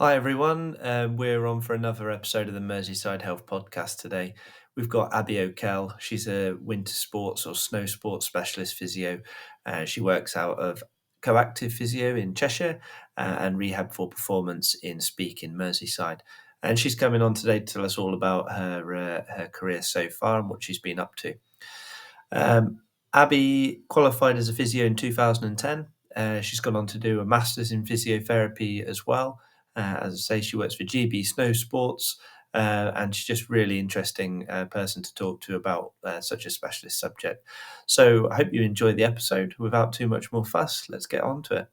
Hi everyone, we're on for another episode of the Merseyside Health Podcast today. We've got Abi Okell. She's a winter sports or snow sports specialist physio. She works out of CoActive Physio in Cheshire and Rehab for Performance in Speak in Merseyside. And she's coming on today to tell us all about her career so far and what she's been up to. Abi qualified as a physio in 2010. She's gone on to do a master's in physiotherapy as well. As I say, she works for GB Snow Sports, and she's just really interesting person to talk to about such a specialist subject. So I hope you enjoy the episode. Without too much more fuss, let's get on to it.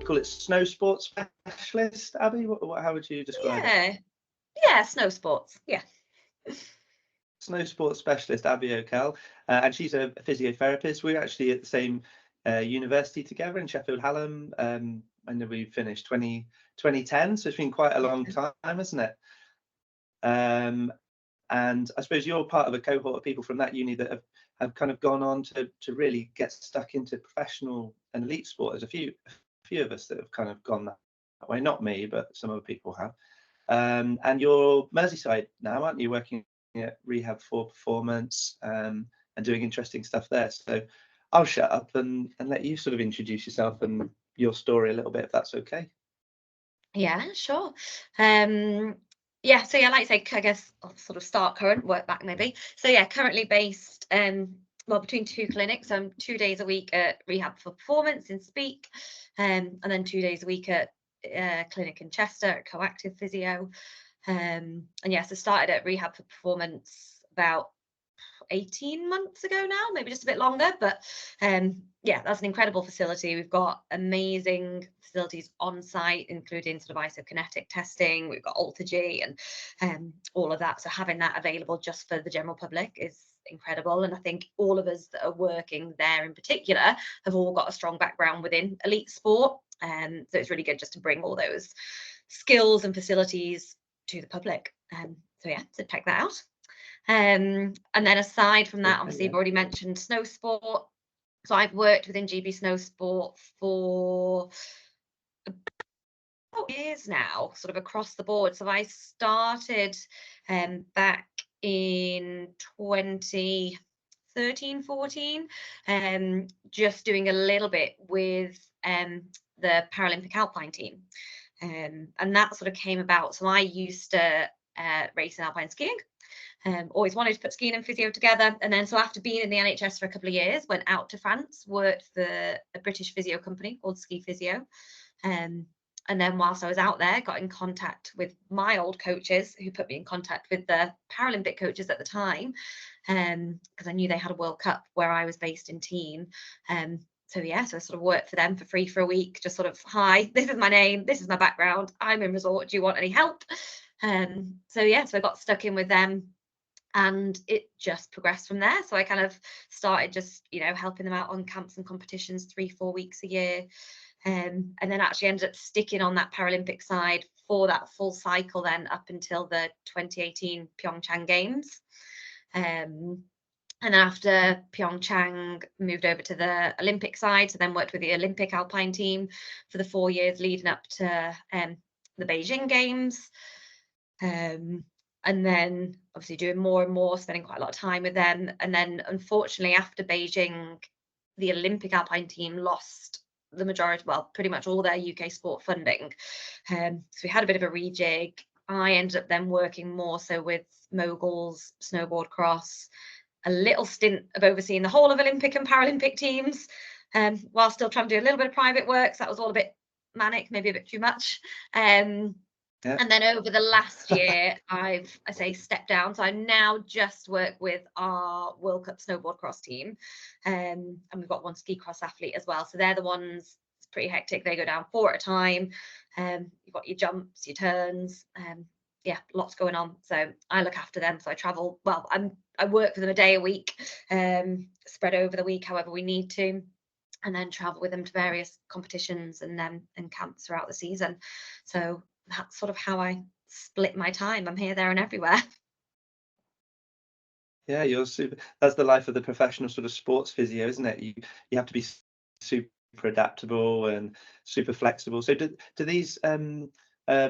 Call it snow sports specialist, Abi. How would you describe it? Yeah, snow sports. Yeah. Snow sports specialist Abi Okell, and she's a physiotherapist. We're actually at the same university together in Sheffield Hallam. And we finished 2010, so it's been quite a long time, hasn't it? And I suppose you're part of a cohort of people from that uni that have kind of gone on to really get stuck into professional and elite sport. There's a few of us that have kind of gone that way. Not me, but some other people have. And you're Merseyside now, aren't you? Working at Rehab for Performance and doing interesting stuff there. So I'll shut up and let you sort of introduce yourself and your story a little bit, if that's okay. Yeah, sure. So like I say, I guess I'll sort of start current, work back maybe. So yeah, currently based between two clinics. I'm 2 days a week at Rehab for Performance in Speak, and then 2 days a week at clinic in Chester at CoActive Physio. And yes, I started at Rehab for Performance about 18 months ago now, maybe just a bit longer, but that's an incredible facility. We've got amazing facilities on site, including sort of isokinetic testing. We've got AlterG and all of that, so having that available just for the general public is incredible. And I think all of us that are working there in particular have all got a strong background within elite sport, so it's really good just to bring all those skills and facilities to the public. So check that out. And then aside from that, obviously, I've already mentioned snow sport. So I've worked within GB Snow Sport for about years now, sort of across the board. So I started back in 2013, 14, just doing a little bit with the Paralympic Alpine team. And that sort of came about. So I used to race in alpine skiing. Always wanted to put skiing and physio together. And then so after being in the NHS for a couple of years, went out to France, worked for a British physio company called Ski Physio. And then whilst I was out there, got in contact with my old coaches who put me in contact with the Paralympic coaches at the time, because I knew they had a World Cup where I was based in Teen. So I sort of worked for them for free for a week, just sort of, hi, this is my name, this is my background, I'm in resort, do you want any help? So I got stuck in with them. And it just progressed from there. So I kind of started just, helping them out on camps and competitions 3-4 weeks a year. And then actually ended up sticking on that Paralympic side for that full cycle then up until the 2018 Pyeongchang Games. And then after Pyeongchang, moved over to the Olympic side. So then worked with the Olympic Alpine team for the 4 years leading up to the Beijing Games. And then obviously doing more and more, spending quite a lot of time with them. And then unfortunately after Beijing, the Olympic Alpine team lost the majority, well, pretty much all their UK sport funding. So we had a bit of a rejig. I ended up then working more so with moguls, snowboard cross, a little stint of overseeing the whole of Olympic and Paralympic teams, while still trying to do a little bit of private work. So that was all a bit manic, maybe a bit too much. And then over the last year, I stepped down. So I now just work with our World Cup snowboard cross team. And we've got one ski cross athlete as well. So they're the ones, it's pretty hectic. They go down 4 at a time. You've got your jumps, your turns. Lots going on. So I look after them. So I travel, I work for them a day a week, spread over the week, however we need to. And then travel with them to various competitions and camps throughout the season. So that's sort of how I split my time. I'm here, there, and everywhere. Yeah, you're super. That's the life of the professional sort of sports physio, isn't it? You have to be super adaptable and super flexible. So do these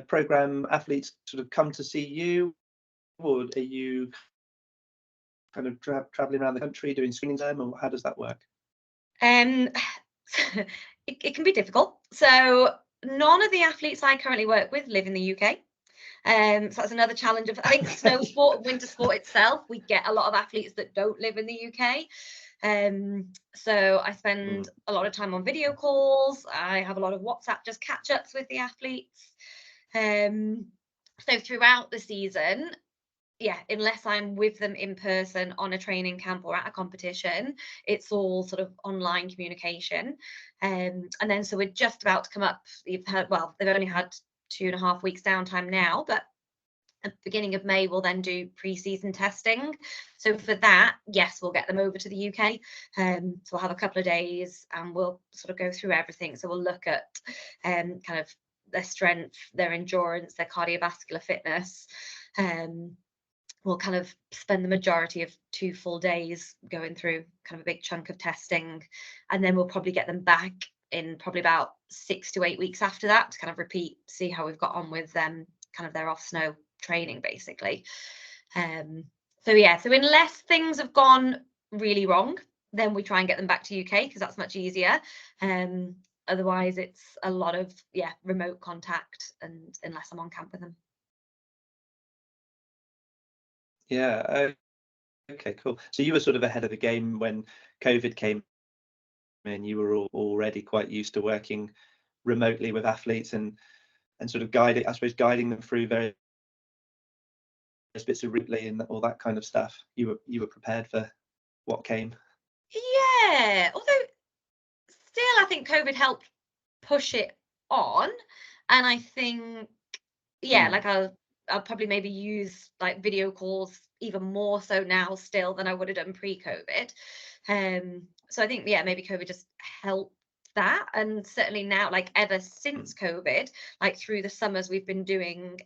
program athletes sort of come to see you, or are you kind of traveling around the country doing screenings them, or how does that work? It can be difficult. So none of the athletes I currently work with live in the UK. So that's another challenge of, I think, snow sport, winter sport itself. We get a lot of athletes that don't live in the UK. So I spend a lot of time on video calls. I have a lot of WhatsApp just catch-ups with the athletes. So throughout the season, yeah, unless I'm with them in person on a training camp or at a competition, it's all sort of online communication. And then so we're just about to come up. You've heard, well, they've only had 2.5 weeks downtime now, but at the beginning of May, we'll then do pre-season testing. So for that, yes, we'll get them over to the UK. So we'll have a couple of days and we'll sort of go through everything. So we'll look at kind of their strength, their endurance, their cardiovascular fitness. We'll kind of spend the majority of 2 full days going through kind of a big chunk of testing, and then we'll probably get them back in probably about 6 to 8 weeks after that to kind of repeat, see how we've got on with them, kind of their off snow training basically. So yeah, so unless things have gone really wrong, then we try and get them back to UK because that's much easier. Otherwise it's a lot of remote contact, and unless I'm on camp with them. Yeah. Okay, cool. So you were sort of ahead of the game when COVID came in. You were already quite used to working remotely with athletes and sort of guiding them through various bits of routely and all that kind of stuff. You were prepared for what came. Yeah, although still I think COVID helped push it on, and I think like I'll probably maybe use like video calls even more so now still than I would have done pre-COVID. So I think maybe COVID just helped that, and certainly now, like ever since COVID, like through the summers we've been doing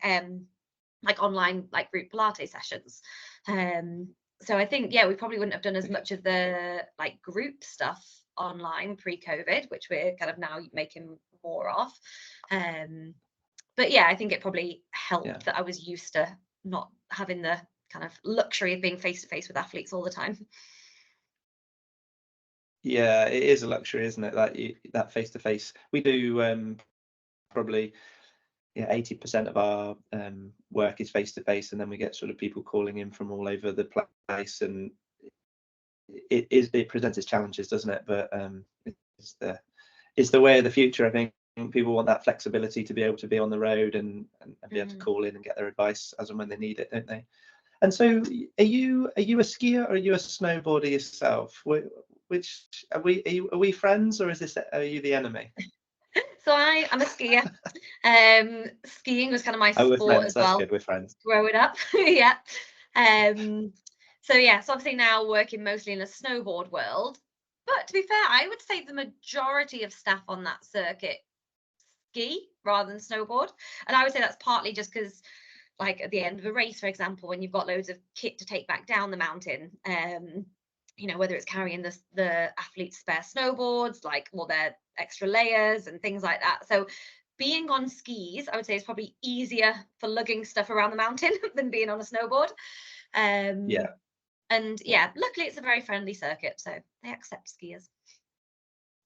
like online like group Pilates sessions. So I think we probably wouldn't have done as much of the like group stuff online pre-COVID, which we're kind of now making more of. But I think it probably helped that I was used to not having the kind of luxury of being face to face with athletes all the time. Yeah, it is a luxury, isn't it? That face to face. We do probably 80% of our work is face to face, and then we get sort of people calling in from all over the place, and it presents its challenges, doesn't it? But it's the way of the future. I think people want that flexibility to be able to be on the road and be able to call in and get their advice as and when they need it, don't they? And so are you a skier or are you a snowboarder yourself? Which are we friends, or are you the enemy? So I'm a skier. Skiing was kind of my we're sport friends. as well. That's good, we're friends. Growing up. So obviously now working mostly in the snowboard world. But to be fair, I would say the majority of staff on that circuit ski rather than snowboard. And I would say that's partly just because, like at the end of a race, for example, when you've got loads of kit to take back down the mountain, whether it's carrying the athlete's spare snowboards, like all their extra layers and things like that. So being on skis, I would say, is probably easier for lugging stuff around the mountain than being on a snowboard. And luckily it's a very friendly circuit, so they accept skiers.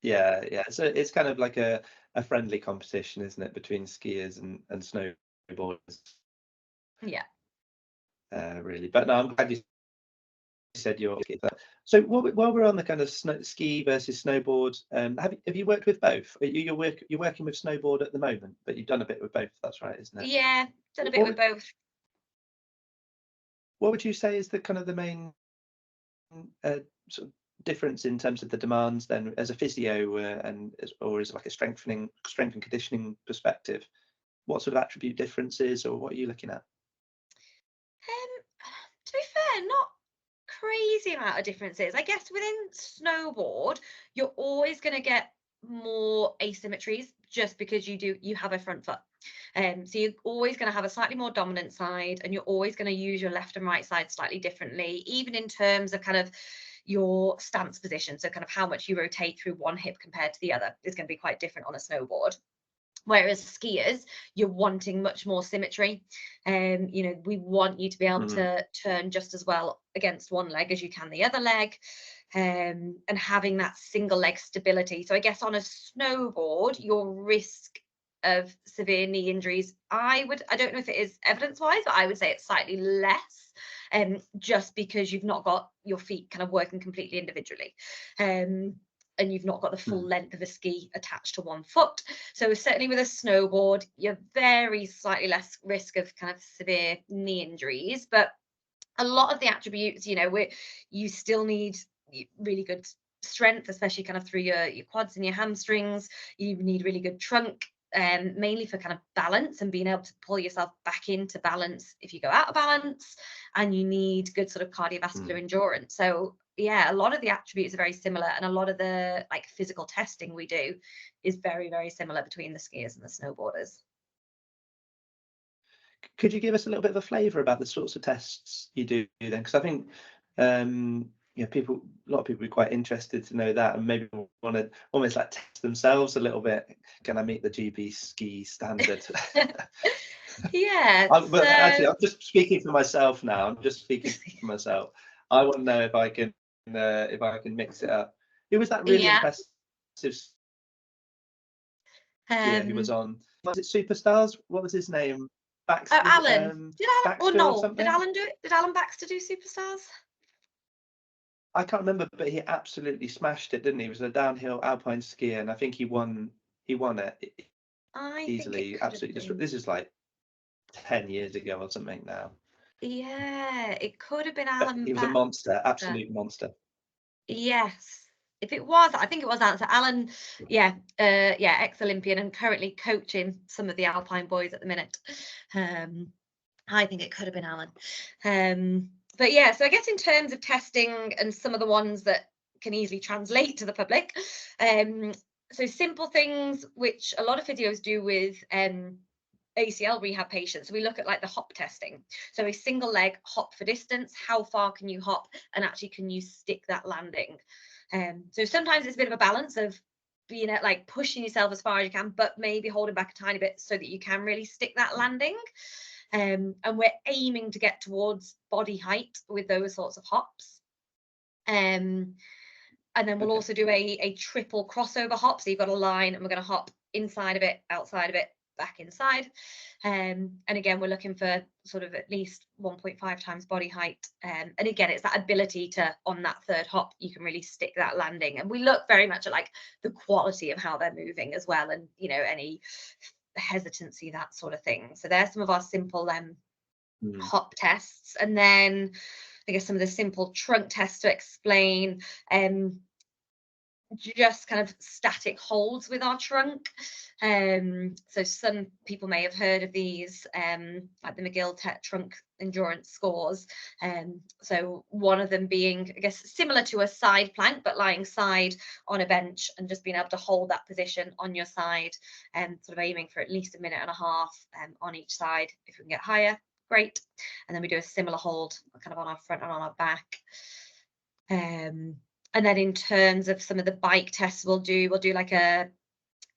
Yeah. So it's kind of like a friendly competition, isn't it, between skiers and snowboarders? Yeah. Really. But no, I'm glad you said you're. So while we're on the kind of ski versus snowboard, have you worked with both? You're working with snowboard at the moment, but you've done a bit with both. That's right, isn't it? Yeah, done a bit with both. What would you say is the kind of the main sort of difference in terms of the demands then as a physio or as like a strength and conditioning perspective? What sort of attribute differences, or what are you looking at? To be fair, not crazy amount of differences. I guess within snowboard, you're always going to get more asymmetries just because you have a front foot. So you're always going to have a slightly more dominant side, and you're always going to use your left and right side slightly differently, even in terms of kind of your stance position, so kind of how much you rotate through one hip compared to the other, is going to be quite different on a snowboard. Whereas skiers, you're wanting much more symmetry. You know, we want you to be able to turn just as well against one leg as you can the other leg, and having that single leg stability. So I guess on a snowboard, your risk of severe knee injuries, I don't know if it is evidence-wise, but I would say it's slightly less, just because you've not got your feet kind of working completely individually. And you've not got the full length of a ski attached to one foot. So certainly with a snowboard, you're very slightly less risk of kind of severe knee injuries. But a lot of the attributes, you know, you still need really good strength, especially kind of through your quads and your hamstrings. You need really good trunk, mainly for kind of balance and being able to pull yourself back into balance if you go out of balance. And you need good sort of cardiovascular endurance. So yeah, a lot of the attributes are very similar, and a lot of the like physical testing we do is very, very similar between the skiers and the snowboarders. Could you give us a little bit of a flavour about the sorts of tests you do then? Because I think a lot of people would be quite interested to know that, and maybe want to almost like test themselves a little bit. Can I meet the GB ski standard? Yeah. But actually, I'm just speaking for myself now. I'm just speaking for myself. I want to know if I can mix it up. Who was that really impressive skier who was on? Was it Superstars? What was his name? Baxter. Alan. Did Alan Baxter or no? something? Did Alan do it? Did Alan Baxter do Superstars? I can't remember, but he absolutely smashed it, didn't he? He was a downhill alpine skier, and I think he won it easily. Absolutely. This is like 10 years ago or something now. Yeah, it could have been Alan. He was a monster, absolute monster. Yes. If it was, I think it was Alan. So Alan, ex-Olympian and currently coaching some of the Alpine boys at the minute. I think it could have been Alan. But yeah, so I guess in terms of testing and some of the ones that can easily translate to the public, so simple things which a lot of physios do with ACL rehab patients. So we look at like the hop testing. So a single leg hop for distance, how far can you hop, and actually can you stick that landing? So sometimes it's a bit of a balance of being at like pushing yourself as far as you can, but maybe holding back a tiny bit so that you can really stick that landing. And we're aiming to get towards body height with those sorts of hops. And then we'll also do a triple crossover hop. So you've got a line and we're going to hop inside of it, outside of it, back inside. And again, we're looking for sort of at least 1.5 times body height. And again, it's that ability to, on that third hop, you can really stick that landing. And we look very much at like the quality of how they're moving as well. And, you know, any hesitancy, that sort of thing. So there's some of our simple hop tests. And then I guess some of the simple trunk tests to explain just kind of static holds with our trunk. So some people may have heard of these, like the McGill trunk endurance scores. So one of them being, I guess, similar to a side plank, but lying side on a bench and just being able to hold that position on your side, and sort of aiming for at least 1.5 minutes on each side. If we can get higher, great. And then we do a similar hold kind of on our front and on our back. And then in terms of some of the bike tests we'll do like a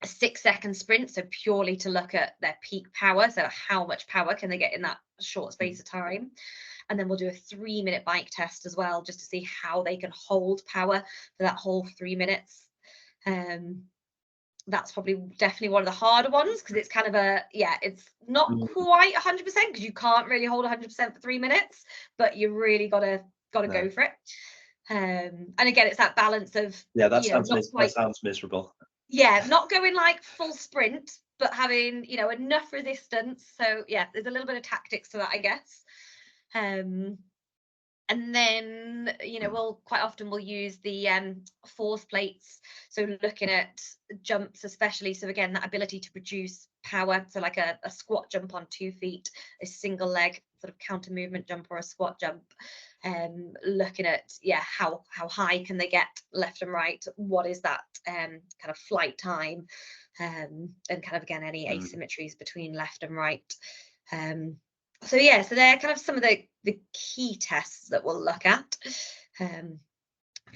6-second sprint, so purely to look at their peak power, so how much power can they get in that short space of time. And then we'll do a 3-minute bike test as well, just to see how they can hold power for that whole 3 minutes. That's definitely one of the harder ones, because it's kind of it's not quite 100%, because you can't really hold 100% for 3 minutes, but you really gotta go for it. And again, it's that balance of that sounds miserable. Yeah, not going like full sprint, but having enough resistance. So yeah, there's a little bit of tactics to that, I guess. And then we'll quite often use the force plates, so looking at jumps especially. So again, that ability to produce power, so like a squat jump on 2 feet, a single leg sort of counter movement jump, or a squat jump. Looking at how high can they get left and right, what is that kind of flight time, and kind of again any asymmetries between left and right. So they're kind of some of the key tests that we'll look at.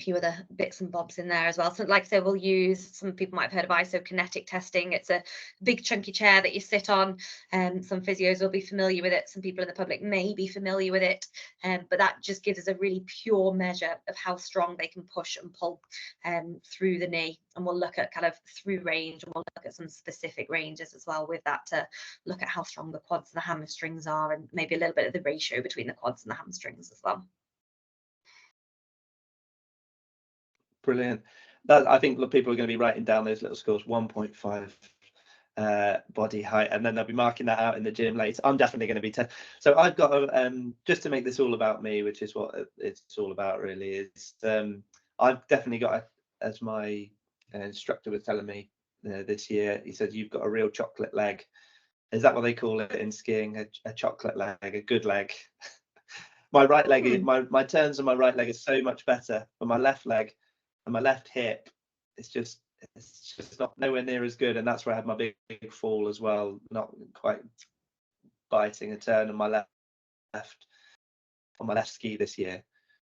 few other bits and bobs in there as well. So like I say, we'll use, some people might have heard of isokinetic testing. It's a big chunky chair that you sit on. Some physios will be familiar with it. Some people in the public may be familiar with it. But that just gives us a really pure measure of how strong they can push and pull through the knee. And we'll look at kind of through range, and we'll look at some specific ranges as well with that to look at how strong the quads and the hamstrings are, and maybe a little bit of the ratio between the quads and the hamstrings as well. Brilliant. I think people are going to be writing down those little scores, 1.5 body height, and then they'll be marking that out in the gym later. I'm definitely going to be so I've got to, just to make this all about me, which is what it's all about really, is I've definitely got as my instructor was telling me this year, he said, you've got a real chocolate leg. Is that what they call it in skiing? A chocolate leg, a good leg. My right leg, my turns on my right leg is so much better, but my left leg and my left hip, it's just not nowhere near as good. And that's where I had my big fall as well, not quite biting a turn on my left ski this year.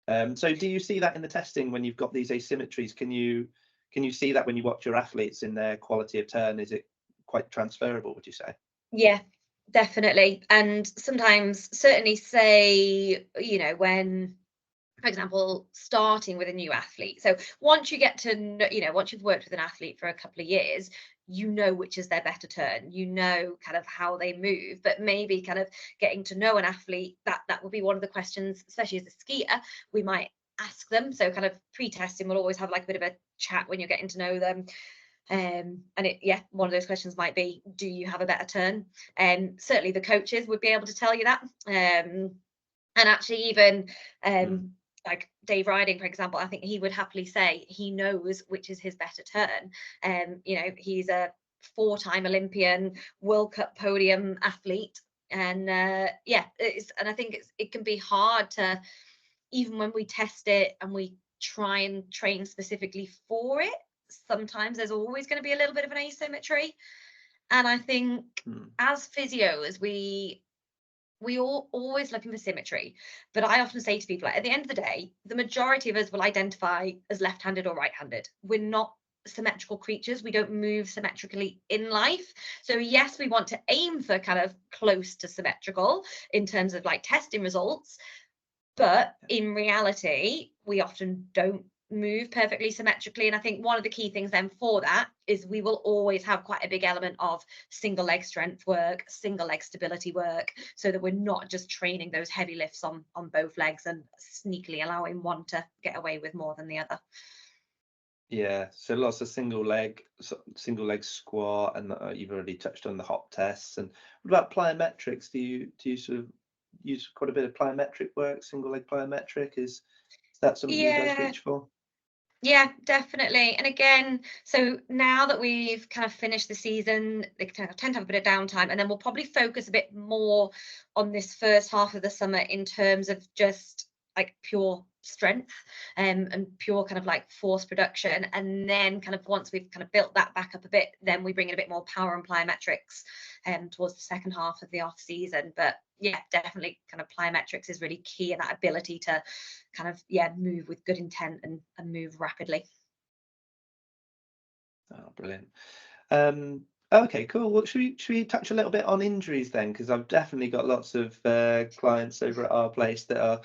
So do you see that in the testing when you've got these asymmetries? Can you see that when you watch your athletes in their quality of turn? Is it quite transferable, would you say? Yeah, definitely. And sometimes, certainly, say, you know, when, for example, starting with a new athlete. So once you get to know, you know, once you've worked with an athlete for a couple of years, you know which is their better turn, you know kind of how they move. But maybe kind of getting to know an athlete, that will be one of the questions, especially as a skier, we might ask them. So kind of pre-testing, we'll always have like a bit of a chat when you're getting to know them. And one of those questions might be, do you have a better turn? Certainly the coaches would be able to tell you that. And actually even like Dave Riding, for example, I think he would happily say he knows which is his better turn. You know, he's a 4-time Olympian, World Cup podium athlete. And and I think it can be hard to, even when we test it and we try and train specifically for it, sometimes there's always going to be a little bit of an asymmetry. And I think as physios, we all always looking for symmetry. But I often say to people, at the end of the day, the majority of us will identify as left-handed or right-handed. We're not symmetrical creatures. We don't move symmetrically in life. So yes, we want to aim for kind of close to symmetrical in terms of like testing results. But in reality, we often don't move perfectly symmetrically. And I think one of the key things then for that is we will always have quite a big element of single leg strength work, single leg stability work, so that we're not just training those heavy lifts on both legs and sneakily allowing one to get away with more than the other. Yeah, so lots of single leg squat, and you've already touched on the hop tests. And what about plyometrics? Do you sort of use quite a bit of plyometric work? Single leg plyometric, is that something you guys reach for? Yeah, definitely. And again, so now that we've kind of finished the season, they tend to have a bit of downtime, and then we'll probably focus a bit more on this first half of the summer in terms of just like pure strength and pure kind of like force production. And then kind of once we've kind of built that back up a bit, then we bring in a bit more power and plyometrics towards the second half of the off season. But yeah, definitely kind of plyometrics is really key, and that ability to kind of move with good intent and move rapidly. Oh, brilliant. Okay, cool. Well, should we touch a little bit on injuries then? Because I've definitely got lots of clients over at our place that are,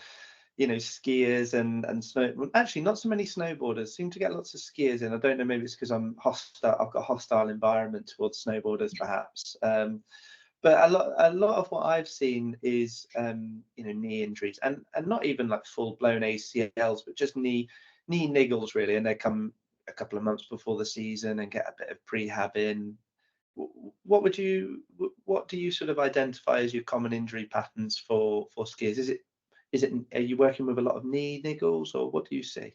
you know, skiers and snow. Actually, not so many snowboarders. Seem to get lots of skiers in. I don't know. Maybe it's because I'm hostile. I've got a hostile environment towards snowboarders, perhaps. But a lot of what I've seen is, you know, knee injuries, and not even like full blown ACLs, but just knee niggles really, and they come a couple of months before the season and get a bit of prehab in. What do you sort of identify as your common injury patterns for skiers? Are you working with a lot of knee niggles, or what do you see?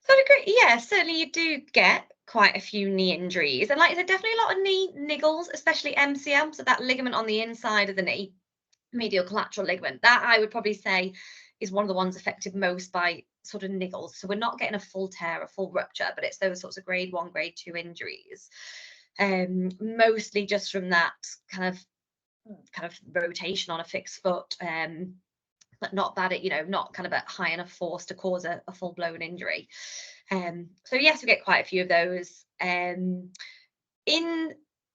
So I agree. Yeah, certainly you do get quite a few knee injuries, and like I said, definitely a lot of knee niggles, especially MCL, so that ligament on the inside of the knee, medial collateral ligament. That I would probably say is one of the ones affected most by sort of niggles. So we're not getting a full tear, a full rupture, but it's those sorts of grade 1, grade 2 injuries. Mostly just from that kind of rotation on a fixed foot, but not bad at, you know, not kind of at high enough force to cause a full-blown injury. So yes, we get quite a few of those.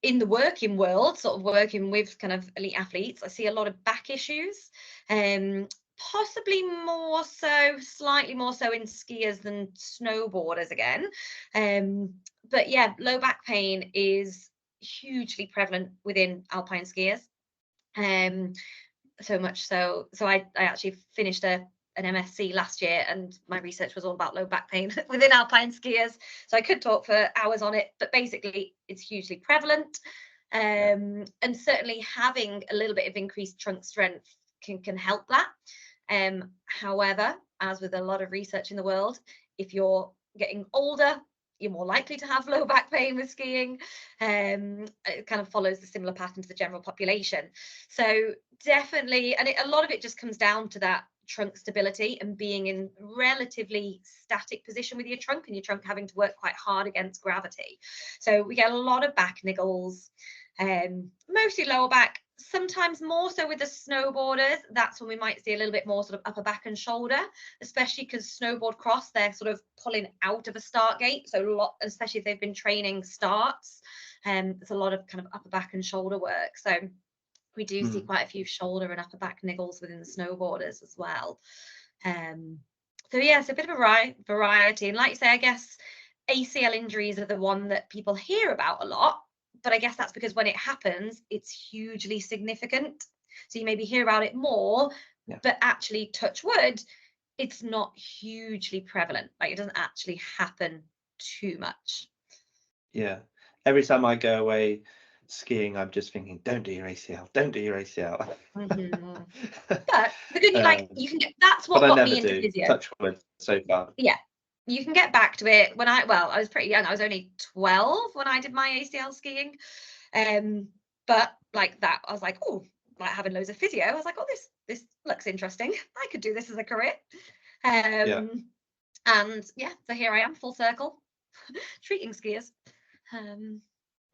In the working world, sort of working with kind of elite athletes, I see a lot of back issues, possibly more so, slightly more so in skiers than snowboarders again. But yeah, low back pain is hugely prevalent within alpine skiers. So much so I actually finished an MSc last year, and my research was all about low back pain within alpine skiers, so I could talk for hours on it, but basically it's hugely prevalent. And certainly having a little bit of increased trunk strength can help that. However, as with a lot of research in the world, if you're getting older, you're more likely to have low back pain with skiing. It kind of follows the similar pattern to the general population. So definitely, and a lot of it just comes down to that trunk stability and being in relatively static position with your trunk, and your trunk having to work quite hard against gravity. So we get a lot of back niggles, mostly lower back, sometimes more so with the snowboarders. That's when we might see a little bit more sort of upper back and shoulder, especially because snowboard cross, they're sort of pulling out of a start gate, so a lot, especially if they've been training starts, there's a lot of kind of upper back and shoulder work. So we do see quite a few shoulder and upper back niggles within the snowboarders as well. So yeah, it's a bit of a variety, and like you say, I guess ACL injuries are the one that people hear about a lot, but I guess that's because when it happens, it's hugely significant. So you maybe hear about it more, but actually, touch wood, it's not hugely prevalent. Like, it doesn't actually happen too much. Yeah. Every time I go away skiing, I'm just thinking, don't do your ACL, don't do your ACL. But the good, like, you can get, that's what got me into physio. Touch wood so far. Yeah. You can get back to it. When I was pretty young. I was only 12 when I did my ACL skiing. But like that, I was like, oh, like having loads of physio. I was like, oh, this looks interesting. I could do this as a career. And yeah, so here I am, full circle, treating skiers.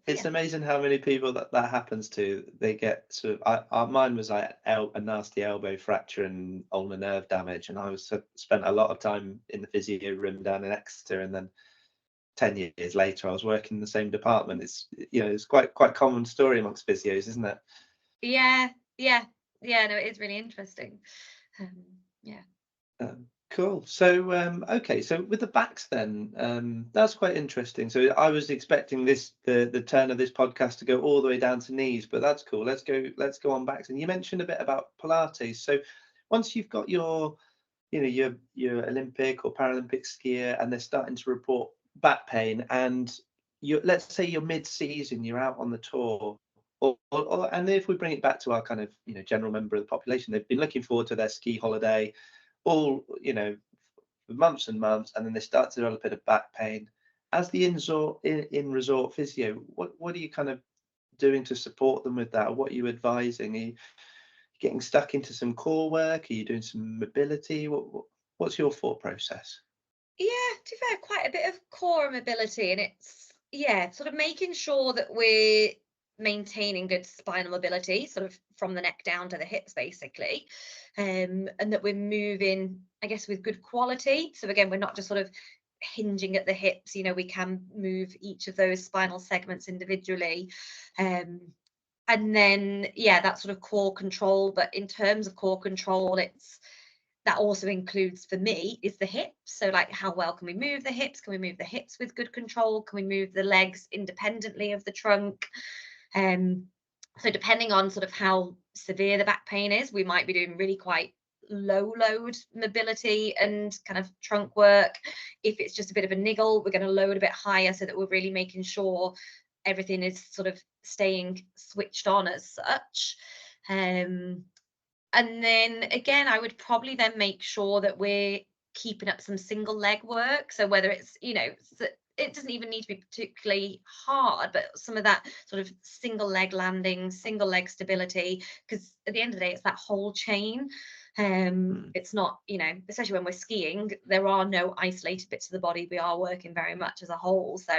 It's amazing how many people that happens to. They get sort of. Mine was like a nasty elbow fracture and ulnar nerve damage, and I spent a lot of time in the physio room down in Exeter, and then 10 years later I was working in the same department. It's, you know, it's quite common story amongst physios, isn't it? Yeah. No, it is really interesting. Cool. So okay, so with the backs then, that's quite interesting. So I was expecting the turn of this podcast to go all the way down to knees, but that's cool. Let's go on backs. And you mentioned a bit about Pilates. So once you've got your, you know, your Olympic or Paralympic skier and they're starting to report back pain, and let's say you're mid-season, you're out on the tour, and if we bring it back to our kind of, you know, general member of the population, they've been looking forward to their ski holiday all, you know, for months and months, and then they start to develop a bit of back pain. As the in-resort physio, what are you kind of doing to support them with that? Or what are you advising? Are you getting stuck into some core work? Are you doing some mobility? What's your thought process? Yeah, to be fair, quite a bit of core mobility, and it's sort of making sure that we're maintaining good spinal mobility, sort of from the neck down to the hips, basically, and that we're moving, I guess, with good quality. So again, we're not just sort of hinging at the hips. You know, we can move each of those spinal segments individually. And then that sort of core control. But in terms of core control, that also includes, for me, is the hips. So like, how well can we move the hips? Can we move the hips with good control? Can we move the legs independently of the trunk? So depending on sort of how severe the back pain is, we might be doing really quite low load mobility and kind of trunk work. If it's just a bit of a niggle, we're going to load a bit higher so that we're really making sure everything is sort of staying switched on as such. And then again, I would probably then make sure that we're keeping up some single leg work. So whether it's, you know, it doesn't even need to be particularly hard, but some of that sort of single leg landing, single leg stability, because at the end of the day, it's that whole chain. It's not, you know, especially when we're skiing, there are no isolated bits of the body. We are working very much as a whole. So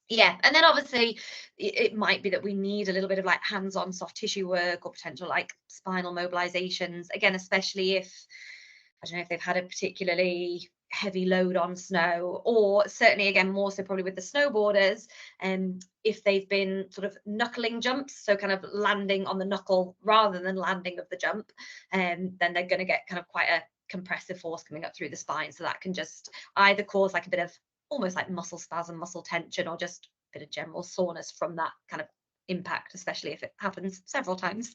Yeah, and then obviously it might be that we need a little bit of like hands-on soft tissue work or potential like spinal mobilizations. Again, especially if, I don't know, if they've had a particularly heavy load on snow, or certainly again more so probably with the snowboarders, if they've been sort of knuckling jumps, so kind of landing on the knuckle rather than landing of the jump, then they're going to get kind of quite a compressive force coming up through the spine. So that can just either cause like a bit of almost like muscle spasm, muscle tension, or just a bit of general soreness from that kind of impact, especially if it happens several times.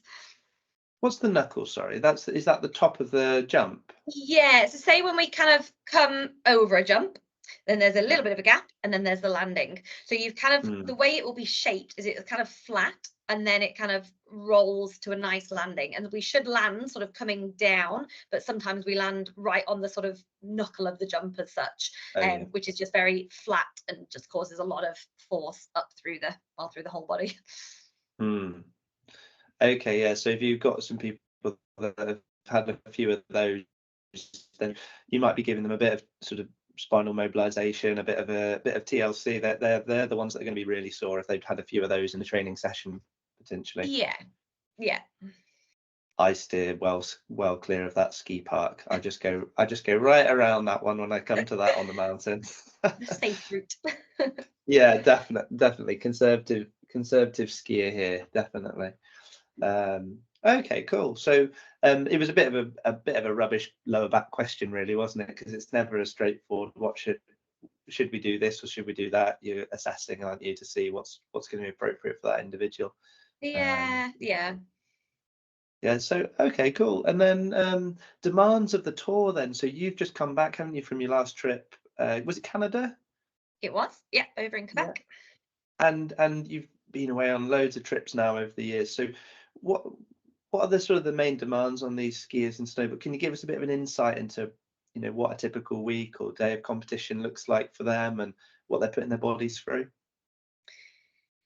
What's the knuckle? Sorry, is that the top of the jump? Yeah, so say when we kind of come over a jump, then there's a little bit of a gap, and then there's the landing. So you've kind of, the way it will be shaped is it's kind of flat, and then it kind of rolls to a nice landing. And we should land sort of coming down, but sometimes we land right on the sort of knuckle of the jump as such, Yeah. which is just very flat and just causes a lot of force up through the whole body. Okay, yeah. So if you've got some people that have had a few of those, then you might be giving them a bit of sort of spinal mobilization, a bit of TLC. They're the ones that are going to be really sore if they've had a few of those in the training session potentially. Yeah. I steer well clear of that ski park. I just go right around that one when I come to that on the mountain. The safe route. Yeah, definitely conservative skier here, definitely. Okay, cool. So it was a bit of a rubbish lower back question, really, wasn't it? Because it's never a straightforward. What should we do this or should we do that? You're assessing, aren't you, to see what's going to be appropriate for that individual. Yeah. Yeah. So okay, cool. And then demands of the tour. Then, so you've just come back, haven't you, from your last trip? Was it Canada? It was, yeah, over in Yeah. Quebec. And you've been away on loads of trips now over the years. So what are the sort of the main demands on these skiers and snowboard? Can you give us a bit of an insight into, what a typical week or day of competition looks like for them and what they're putting their bodies through?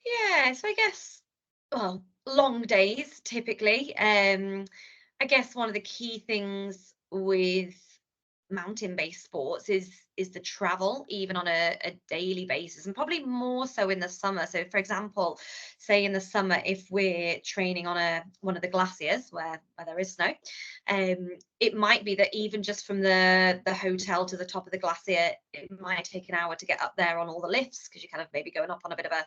Yeah, so I guess, well, long days typically. I guess one of the key things with mountain-based sports is the travel, even on a daily basis, and probably more so in the summer. So for example, say in the summer, if we're training on one of the glaciers where there is snow, it might be that even just from the hotel to the top of the glacier, it might take an hour to get up there on all the lifts, because you're kind of maybe going up on a bit of a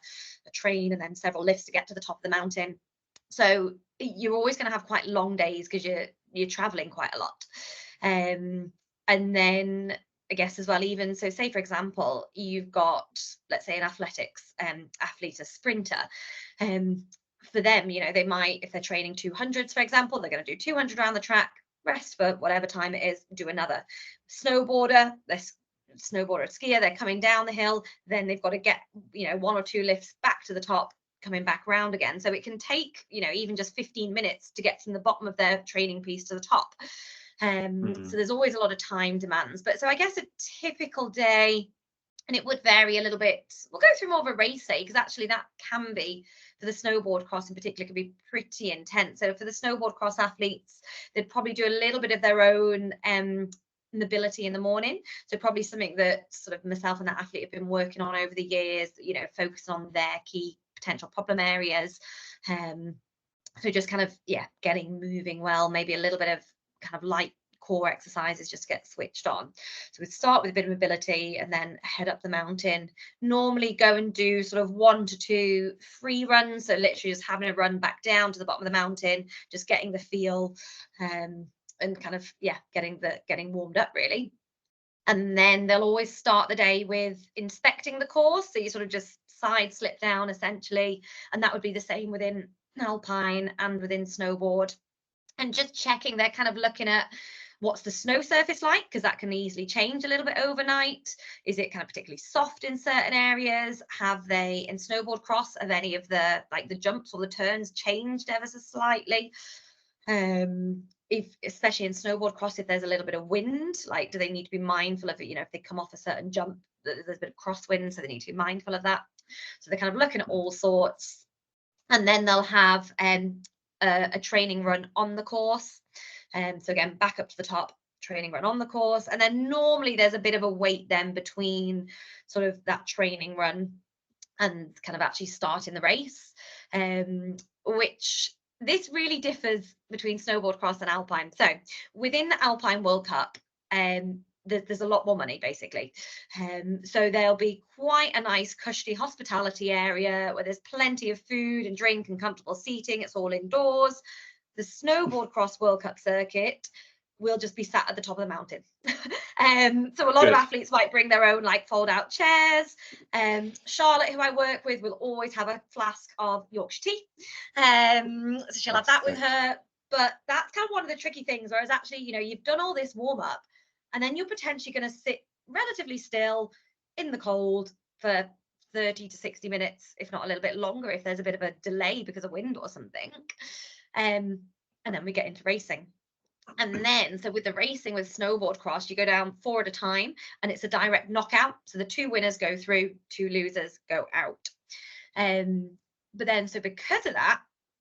train and then several lifts to get to the top of the mountain. So you're always going to have quite long days because you're traveling quite a lot. And then I guess as well, even so, say for example, you've got, let's say, an athletics athlete, a sprinter. For them, they might, if they're training 200s, for example, they're going to do 200 around the track, rest for whatever time it is, do another. Snowboarder, skier, they're coming down the hill, then they've got to get, one or two lifts back to the top, coming back round again. So it can take, even just 15 minutes to get from the bottom of their training piece to the top. So there's always a lot of time demands. But so I guess a typical day, and it would vary a little bit. We'll go through more of a race day, because actually that can be, for the snowboard cross in particular, can be pretty intense. So for the snowboard cross athletes, they'd probably do a little bit of their own mobility in the morning. So probably something that sort of myself and that athlete have been working on over the years, focusing on their key potential problem areas. So just kind of, getting moving well, maybe a little bit of kind of light core exercises just to get switched on. So we'd start with a bit of mobility and then head up the mountain. Normally go and do sort of 1 to 2 free runs. So literally just having a run back down to the bottom of the mountain, just getting the feel, and kind of, getting warmed up really. And then they'll always start the day with inspecting the course. So you sort of just side slip down essentially. And that would be the same within alpine and within snowboard. And just checking, they're kind of looking at what's the snow surface like, because that can easily change a little bit overnight. Is it kind of particularly soft in certain areas? Have they, in snowboard cross, have any of the jumps or the turns changed ever so slightly? If, especially in snowboard cross, if there's a little bit of wind, like, do they need to be mindful of it? If they come off a certain jump, there's a bit of crosswind, so they need to be mindful of that. So they're kind of looking at all sorts. And then they'll have a training run on the course. So again, back up to the top, training run on the course. And then normally there's a bit of a wait then between sort of that training run and kind of actually starting the race, which this really differs between snowboard cross and alpine. So within the Alpine World Cup, there's a lot more money, basically. So there'll be quite a nice cushy hospitality area where there's plenty of food and drink and comfortable seating. It's all indoors. The Snowboard Cross World Cup circuit will just be sat at the top of the mountain. So a lot of athletes might bring their own like fold out chairs. Charlotte, who I work with, will always have a flask of Yorkshire tea. So she'll have that with her. But that's kind of one of the tricky things, whereas actually, you know, you've done all this warm up and then you're potentially going to sit relatively still in the cold for 30 to 60 minutes, if not a little bit longer, if there's a bit of a delay because of wind or something. And then we get into racing. And then, so with the racing with snowboard cross, you go down 4 at a time and it's a direct knockout. So the 2 winners go through, 2 losers go out. But then, so because of that,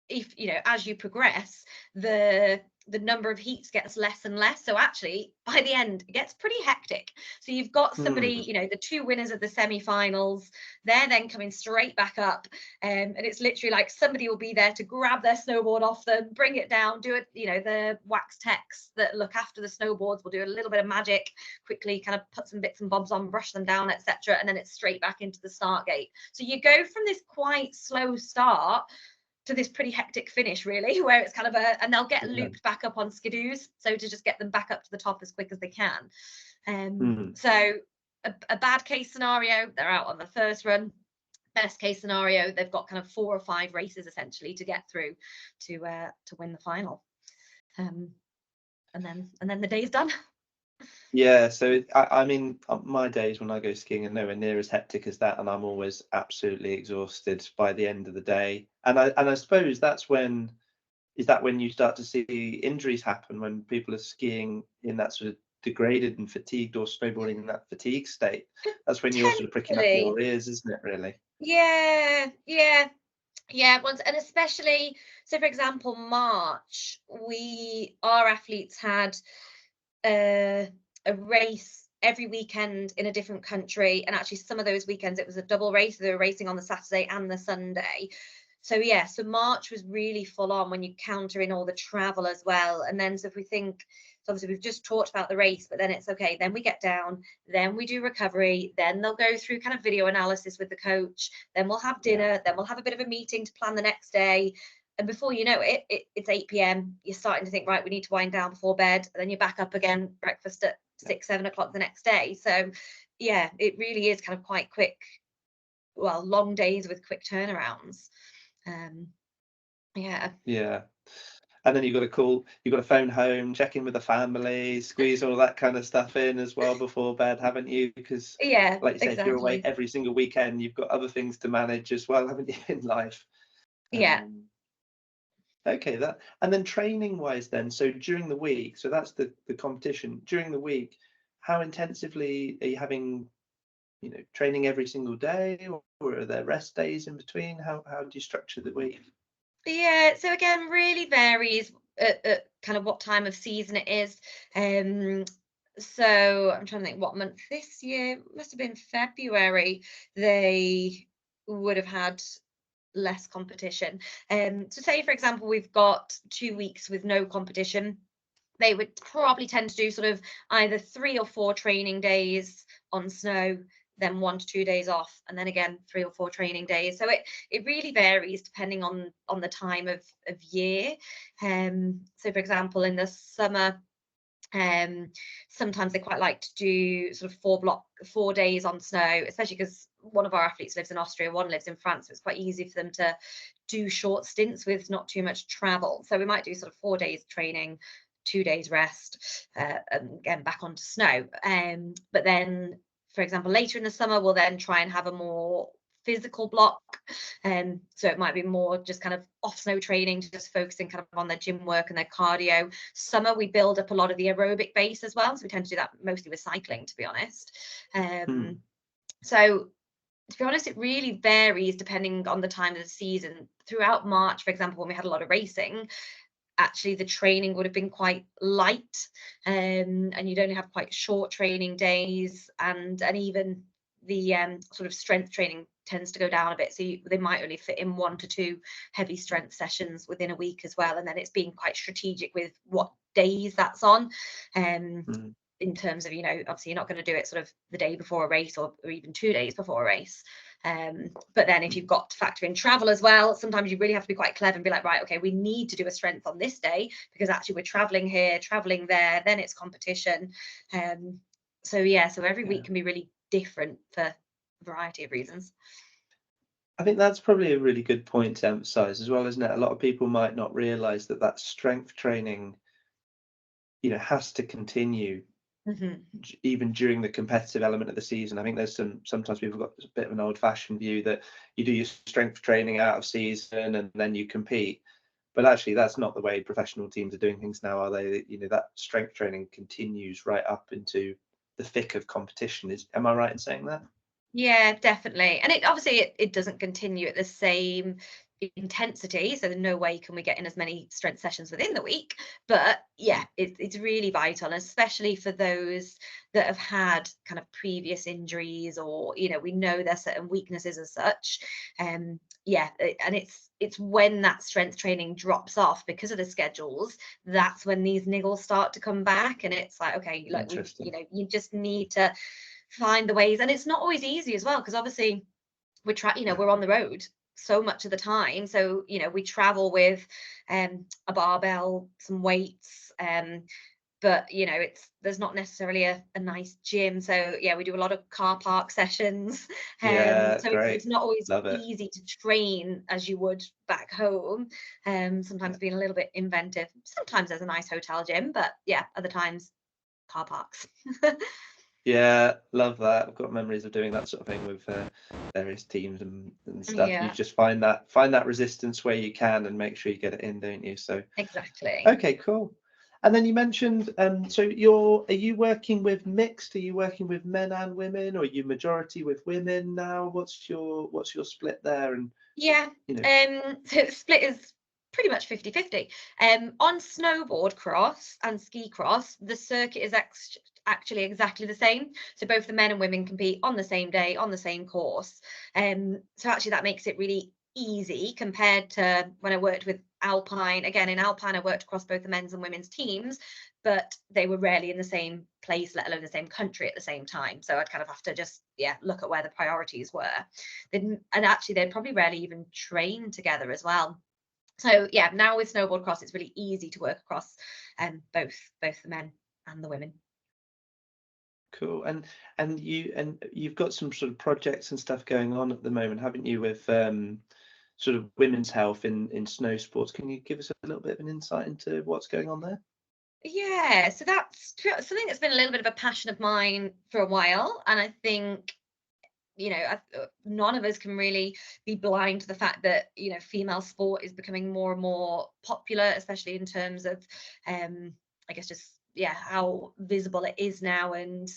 if, you know, as you progress, the number of heats gets less and less. So actually, by the end, it gets pretty hectic. So you've got somebody, you know, the 2 winners of the semi-finals, they're then coming straight back up. And it's literally like somebody will be there to grab their snowboard off them, bring it down, do it, you know, the wax techs that look after the snowboards will do a little bit of magic, quickly kind of put some bits and bobs on, brush them down, etc. And then it's straight back into the start gate. So you go from this quite slow start to this pretty hectic finish, really, where it's kind of and they'll get looped back up on skidoos, so to just get them back up to the top as quick as they can. So a bad case scenario, they're out on the first run. Best case scenario, they've got kind of 4 or 5 races essentially to get through to win the final, and then the day's done. Yeah, so I mean, my days when I go skiing are nowhere near as hectic as that, and I'm always absolutely exhausted by the end of the day. And I suppose that's when you start to see injuries happen, when people are skiing in that sort of degraded and fatigued, or snowboarding in that fatigue state. That's when you're sort of pricking up your ears, isn't it, really? Yeah. Once, and especially, so for example, March, our athletes had a race every weekend in a different country, and actually some of those weekends it was a double race. They were racing on the Saturday and the Sunday. So yeah, so March was really full on when you counter in all the travel as well. And then, so if we think, so obviously we've just talked about the race, but then it's okay, then we get down, then we do recovery, then they'll go through kind of video analysis with the coach, then we'll have dinner, then we'll have a bit of a meeting to plan the next day. And before you know it, it's 8 p.m. You're starting to think, right, we need to wind down before bed. And then you're back up again, breakfast at 6, 7 o'clock the next day. So yeah, it really is kind of quite quick, well, long days with quick turnarounds. Yeah. And then you've got to phone home, check in with the family, squeeze all that kind of stuff in as well before bed, haven't you? Because like you say, if you're away every single weekend, you've got other things to manage as well, haven't you, in life? Okay, and then training wise then, so during the week, so that's the competition. During the week, how intensively are you having, you know, training every single day, or are there rest days in between? How do you structure the week? Yeah, so again, really varies at kind of what time of season it is. So I'm trying to think what month this year, must have been February, they would have had less competition. So say, for example, we've got 2 weeks with no competition, they would probably tend to do sort of either 3 or 4 training days on snow, then 1 to 2 days off, and then again 3 or 4 training days. So it really varies depending on the time of year. So for example, in the summer, sometimes they quite like to do sort of 4 days on snow, especially because one of our athletes lives in Austria, one lives in France, so it's quite easy for them to do short stints with not too much travel. So we might do sort of 4 days training, 2 days rest, and again back onto snow. But then, for example, later in the summer, we'll then try and have a more physical block. So it might be more just kind of off snow training, just focusing kind of on their gym work and their cardio. Summer, we build up a lot of the aerobic base as well. So we tend to do that mostly with cycling, to be honest. So to be honest, it really varies depending on the time of the season. Throughout March, for example, when we had a lot of racing, actually the training would have been quite light, and you'd only have quite short training days, and even the sort of strength training tends to go down a bit, so they might only fit in 1 to 2 heavy strength sessions within a week as well, and then it's being quite strategic with what days that's on. In terms of, you know, obviously you're not going to do it sort of the day before a race or even 2 days before a race. But then if you've got to factor in travel as well, sometimes you really have to be quite clever and be like, right, okay, we need to do a strength on this day because actually we're traveling here, traveling there, then it's competition. So every week can be really different for a variety of reasons. I think that's probably a really good point to emphasize as well, isn't it? A lot of people might not realize that strength training, you know, has to continue even during the competitive element of the season. I think there's sometimes people got a bit of an old-fashioned view that you do your strength training out of season and then you compete, but actually that's not the way professional teams are doing things now, are they? You know, that strength training continues right up into the thick of competition. Am I right in saying that? Yeah, definitely. And it obviously it doesn't continue at the same intensity, so there's no way can we get in as many strength sessions within the week, but yeah, it's really vital, especially for those that have had kind of previous injuries, or, you know, we know there's certain weaknesses as such. And it's when that strength training drops off because of the schedules, that's when these niggles start to come back, and it's like, okay, like you just need to find the ways, and it's not always easy as well, because obviously we're on the road so much of the time, so, you know, we travel with a barbell, some weights, but, you know, there's not necessarily a nice gym, so yeah, we do a lot of car park sessions. So it's not always easy to train as you would back home. Sometimes being a little bit inventive. Sometimes there's a nice hotel gym, but yeah, other times car parks. Yeah, love that. I've got memories of doing that sort of thing with various teams and stuff. Yeah. You just find that resistance where you can and make sure you get it in, don't you? So exactly. Okay, cool. And then you mentioned, so are you working with mixed? Are you working with men and women, or are you majority with women now? What's your split there? And Yeah, you know, so the split is pretty much 50-50. On snowboard cross and ski cross, the circuit is actually exactly the same. So both the men and women compete on the same day, on the same course. So actually that makes it really easy compared to when I worked with Alpine. Again, in Alpine, I worked across both the men's and women's teams, but they were rarely in the same place, let alone the same country at the same time. So I'd kind of have to just, look at where the priorities were. And actually, they'd probably rarely even train together as well. So yeah, now with snowboard cross, it's really easy to work across both the men and the women. Cool. And you've got some sort of projects and stuff going on at the moment, haven't you, with sort of women's health in snow sports? Can you give us a little bit of an insight into what's going on there? Yeah, so that's something that's been a little bit of a passion of mine for a while, and I think, you know, none of us can really be blind to the fact that, you know, female sport is becoming more and more popular, especially in terms of I guess just how visible it is now, and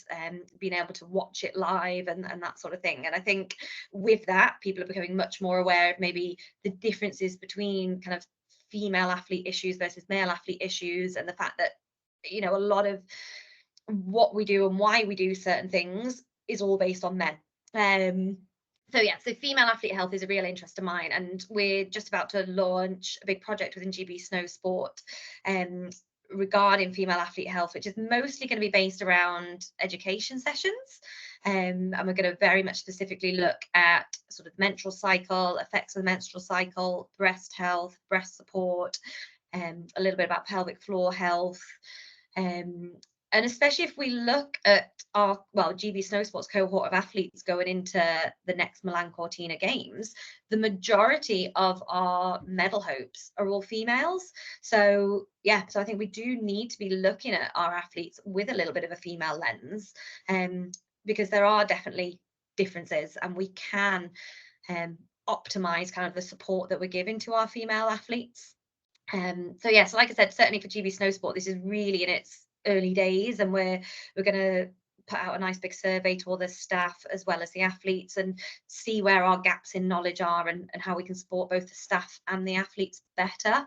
being able to watch it live and that sort of thing. And I think with that, people are becoming much more aware of maybe the differences between kind of female athlete issues versus male athlete issues, and the fact that, you know, a lot of what we do and why we do certain things is all based on men. So female athlete health is a real interest of mine, and we're just about to launch a big project within GB Snowsport regarding female athlete health, which is mostly going to be based around education sessions, and we're going to very much specifically look at sort of the menstrual cycle, effects of the menstrual cycle, breast health, breast support, a little bit about pelvic floor health. And especially if we look at our, GB Snow Sports cohort of athletes going into the next Milan Cortina Games, the majority of our medal hopes are all females. So, I think we do need to be looking at our athletes with a little bit of a female lens, because there are definitely differences, and we can optimize kind of the support that we're giving to our female athletes. So like I said, certainly for GB Snow Sport, this is really in its early days, and we're going to put out a nice big survey to all the staff as well as the athletes, and see where our gaps in knowledge are, and how we can support both the staff and the athletes better.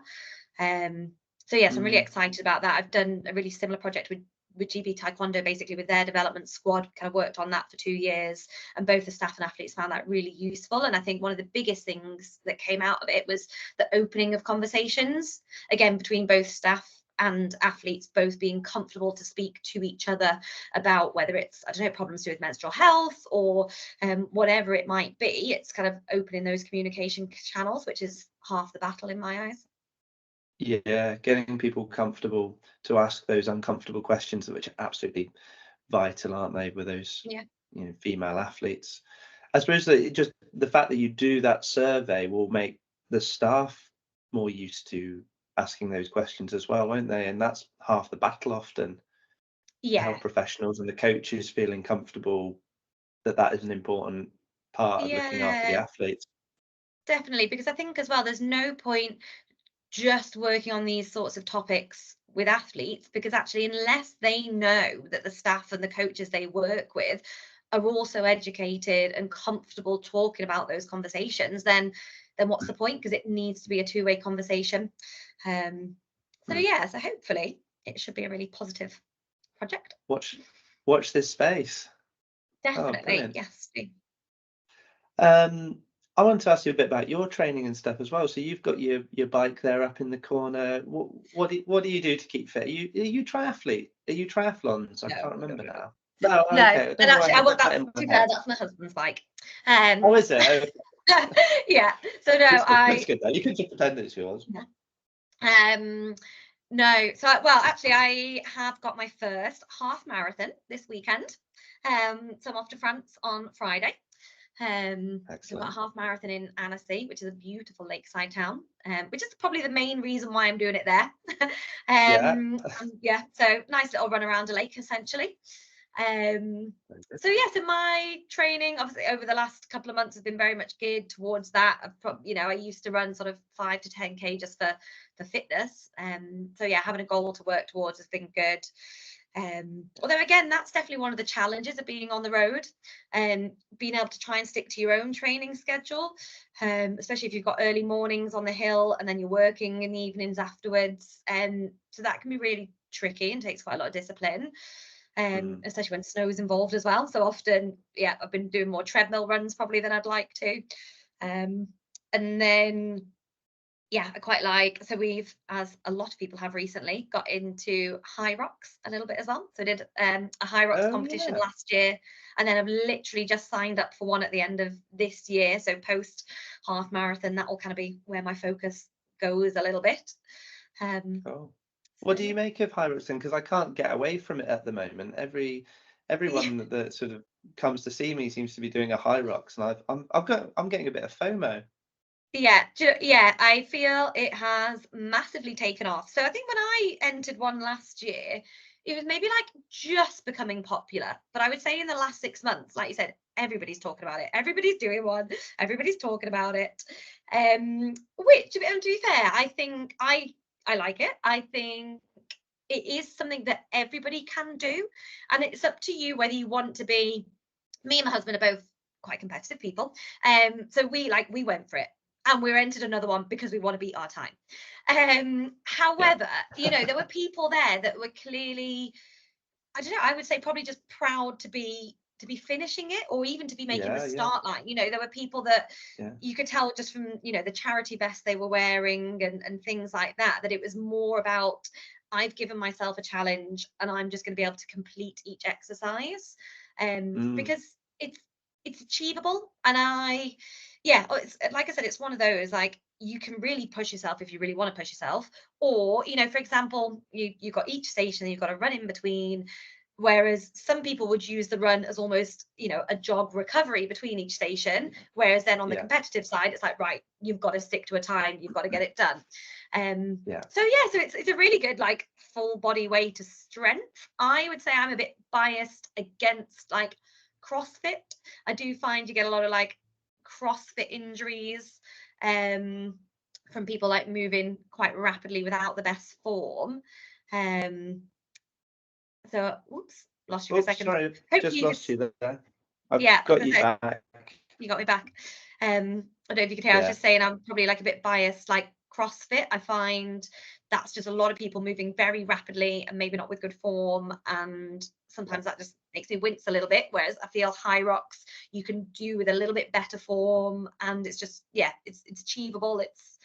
So I'm really excited about that. I've done a really similar project with with GB Taekwondo, basically with their development squad, kind of worked on that for 2 years, and both the staff and athletes found that really useful. And I think one of the biggest things that came out of it was the opening of conversations, again, between both staff and athletes, both being comfortable to speak to each other about whether it's, I don't know, problems to do with menstrual health or whatever it might be. It's kind of opening those communication channels, which is half the battle in my eyes. Yeah, getting people comfortable to ask those uncomfortable questions, which are absolutely vital, aren't they, with those, Yeah. female athletes. I suppose that just the fact that you do that survey will make the staff more used to asking those questions as well, won't they? And that's half the battle often. The health professionals and the coaches feeling comfortable that is an important part of looking after the Yeah, athletes. definitely, because I think as well, there's no point just working on these sorts of topics with athletes, because actually, unless they know that the staff and the coaches they work with are also educated and comfortable talking about those conversations, then what's the point? Because it needs to be a two-way conversation. So yeah, so hopefully it should be a really positive project. Watch this space. Oh, Definitely, brilliant. yes. I want to ask you a bit about your training and stuff as well. So you've got your bike there up in the corner. What do you do to keep fit? Are you triathlete? Are you triathlons? I can't remember now. No, No, okay. I don't and know why actually, I had that that's, in to my be fair, head. that's my husband's bike. Oh, is it? Okay. Yeah. So no, That's good though. You can just pretend it's yours. No. So well, actually, I have got my first half marathon this weekend. So I'm off to France on Friday. So I've got a half marathon in Annecy, which is a beautiful lakeside town, which is probably the main reason why I'm doing it there. Yeah, so nice little run around a lake, essentially. So yeah, so my training, obviously, over the last couple of months has been very much geared towards that. I used to run sort of 5 to 10k just for fitness. So yeah, having a goal to work towards has been good. Although again, that's definitely one of the challenges of being on the road and being able to try and stick to your own training schedule, especially if you've got early mornings on the hill and then you're working in the evenings afterwards. So that can be really tricky and takes quite a lot of discipline, especially when snow is involved as well. So often, yeah, I've been doing more treadmill runs probably than I'd like to. And then yeah, I quite like, so we've, as a lot of people have recently, got into high rocks a little bit as well. So I did a high rocks competition last year, and then I've literally just signed up for one at the end of this year. So post half marathon, that will kind of be where my focus goes a little bit. Cool. What do you make of high rocks then? Because I can't get away from it at the moment. Everyone that sort of comes to see me seems to be doing a high rocks, and I'm getting a bit of FOMO. Yeah, I feel it has massively taken off. So I think when I entered one last year, it was maybe like just becoming popular. But I would say in the last 6 months, like you said, everybody's talking about it. Everybody's doing one. Everybody's talking about it. Which, to be fair, I think I like it. I think it is something that everybody can do, and it's up to you whether you want to be. Me and my husband are both quite competitive people, so we went for it. And we're entered another one because we want to beat our time. However, there were people there that were clearly, I don't know, I would say probably just proud to be finishing it, or even to be making the start line. There were people that you could tell just from, the charity vest they were wearing and things like that, that it was more about, I've given myself a challenge and I'm just going to be able to complete each exercise. Because it's achievable, and it's like I said, it's one of those, like, you can really push yourself if you really want to push yourself, or for example, you've got each station and you've got to run in between, whereas some people would use the run as almost a jog recovery between each station, whereas then on the competitive side it's like, right, you've got to stick to a time, you've got to get it done. So it's a really good, like, full body way to strength. I would say I'm a bit biased against, like, CrossFit. I do find you get a lot of, like, CrossFit injuries from people, like, moving quite rapidly without the best form. So oops, lost you for a second. Sorry, just lost you there. I've got you back. You got me back. I don't know if you could hear, I was just saying I'm probably, like, a bit biased, like, CrossFit, I find that's just a lot of people moving very rapidly and maybe not with good form, and sometimes that just makes me wince a little bit, whereas I feel high rocks you can do with a little bit better form, and it's just, yeah, it's achievable. It's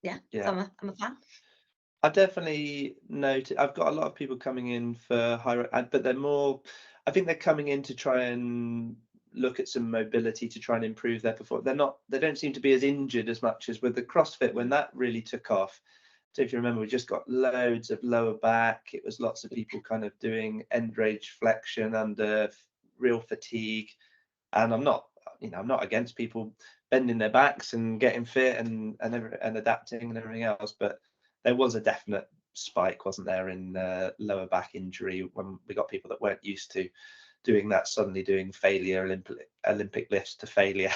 so I'm a fan. I definitely noticed. I've got a lot of people coming in for but they're more. I think they're coming in to try and look at some mobility to try and improve their performance. They don't seem to be as injured as much as with the CrossFit when that really took off. So if you remember, we just got loads of lower back. It was lots of people kind of doing end range flexion under real fatigue. And I'm not against people bending their backs and getting fit and adapting and everything else, but there was a definite spike, wasn't there, in lower back injury when we got people that weren't used to doing that, suddenly doing Olympic lifts to failure.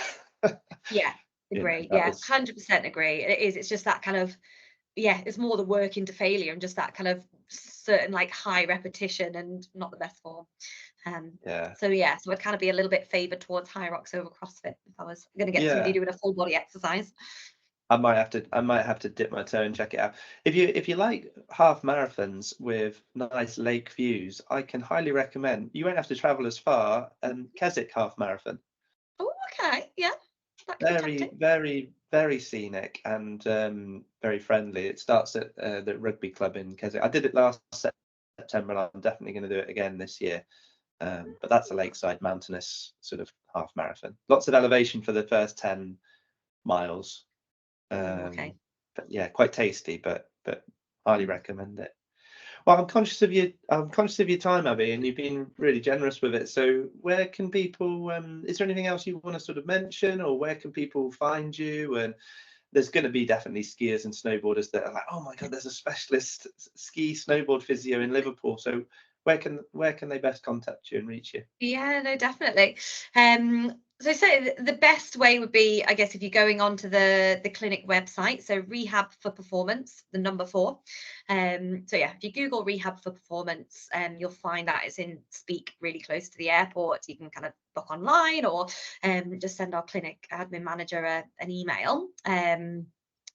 Yeah, agree. Yeah, 100% agree. It is. It's just that kind of, it's more the work into failure and just that kind of certain like high repetition and not the best form. So I'd kind of be a little bit favoured towards high rocks over CrossFit if I was going to get somebody doing a full body exercise. I might have to dip my toe and check it out. If you like half marathons with nice lake views, I can highly recommend. You won't have to travel as far. Keswick half marathon. Oh, okay, yeah. Very, very scenic and very friendly. It starts at the rugby club in Keswick. I did it last September, and I'm definitely going to do it again this year. But that's a lakeside mountainous sort of half marathon. Lots of elevation for the first 10 miles. Okay. But yeah, quite tasty, but highly recommend it. Well, I'm conscious of your time, Abi, and you've been really generous with it. So where can people, is there anything else you want to sort of mention, or where can people find you? And there's going to be definitely skiers and snowboarders that are like, oh my God, there's a specialist ski snowboard physio in Liverpool. So where can they best contact you and reach you? Yeah, no, definitely. So the best way would be, I guess, if you're going onto the clinic website, so Rehab for Performance, the number 4. If you Google Rehab for Performance, you'll find that it's in Speak, really close to the airport. You can kind of book online, or just send our clinic admin manager an email. And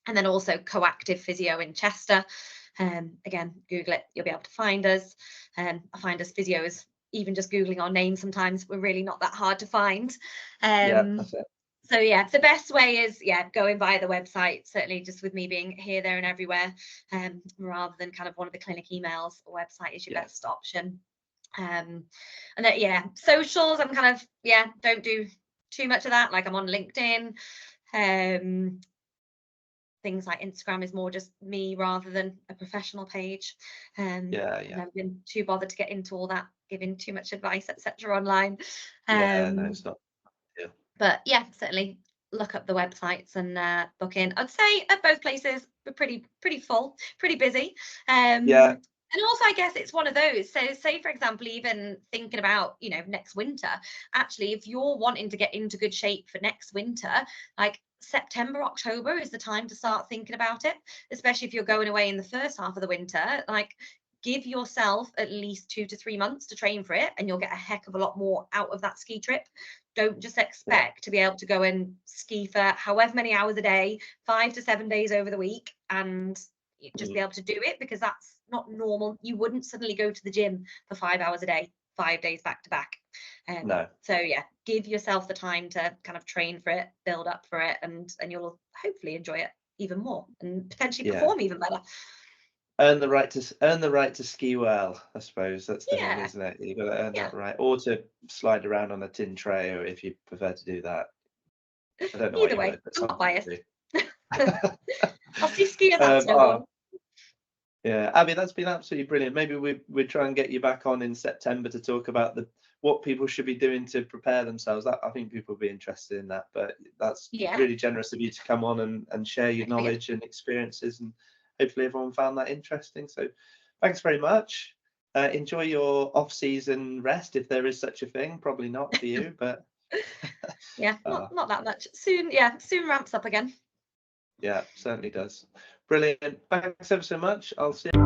then also CoActive Physio in Chester. Again, Google it, you'll be able to find us. I find us physios, even just Googling our name, sometimes we're really not that hard to find. That's it. So the best way is going via the website, certainly just with me being here, there and everywhere, rather than kind of one of the clinic emails. A website is your best option. And then socials, I'm kind of don't do too much of that. Like, I'm on LinkedIn. Things like Instagram is more just me rather than a professional page. I've never been too bothered to get into all that, giving too much advice, etc. online. No, it's not. But certainly look up the websites and book in. I'd say at both places we're pretty full, pretty busy. And also, I guess it's one of those. So say, for example, even thinking about, next winter, actually, if you're wanting to get into good shape for next winter, like September, October is the time to start thinking about it, especially if you're going away in the first half of the winter. Like, give yourself at least 2 to 3 months to train for it, and you'll get a heck of a lot more out of that ski trip. Don't just expect to be able to go and ski for however many hours a day, 5 to 7 days over the week, and just be able to do it, because that's not normal. You wouldn't suddenly go to the gym for 5 hours a day, 5 days back to back. No. So give yourself the time to kind of train for it, build up for it, and you'll hopefully enjoy it even more and potentially perform even better. Earn the right to ski well, I suppose. That's the thing, isn't it? You've got to earn that right, or to slide around on a tin tray, or if you prefer to do that. I don't know. Either way, I'm not biased. I'll see skiers and snowboard. Abi, that's been absolutely brilliant. Maybe we'd try and get you back on in September to talk about what people should be doing to prepare themselves. I think people will be interested in that. But that's really generous of you to come on and share your knowledge and experiences, and hopefully everyone found that interesting. So thanks very much. Enjoy your off-season rest, if there is such a thing. Probably not for you, but not that much. Soon ramps up again. Yeah, certainly does. Brilliant. Thanks ever so much. I'll see you.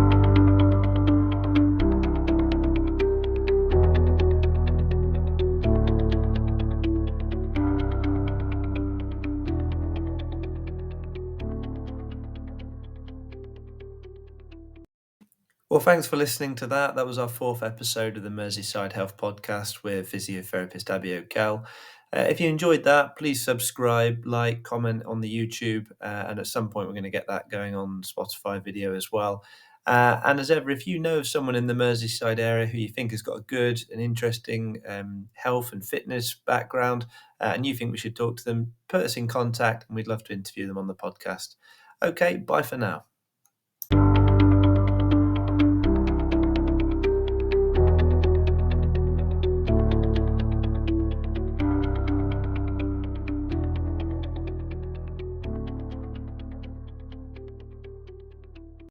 Well, thanks for listening to that. That was our 4th episode of the Merseyside Health Podcast with physiotherapist Abi Okell. If you enjoyed that, please subscribe, like, comment on the YouTube, and at some point we're going to get that going on Spotify video as well. And as ever, if you know of someone in the Merseyside area who you think has got a good and interesting health and fitness background, and you think we should talk to them, put us in contact and we'd love to interview them on the podcast. Okay, bye for now.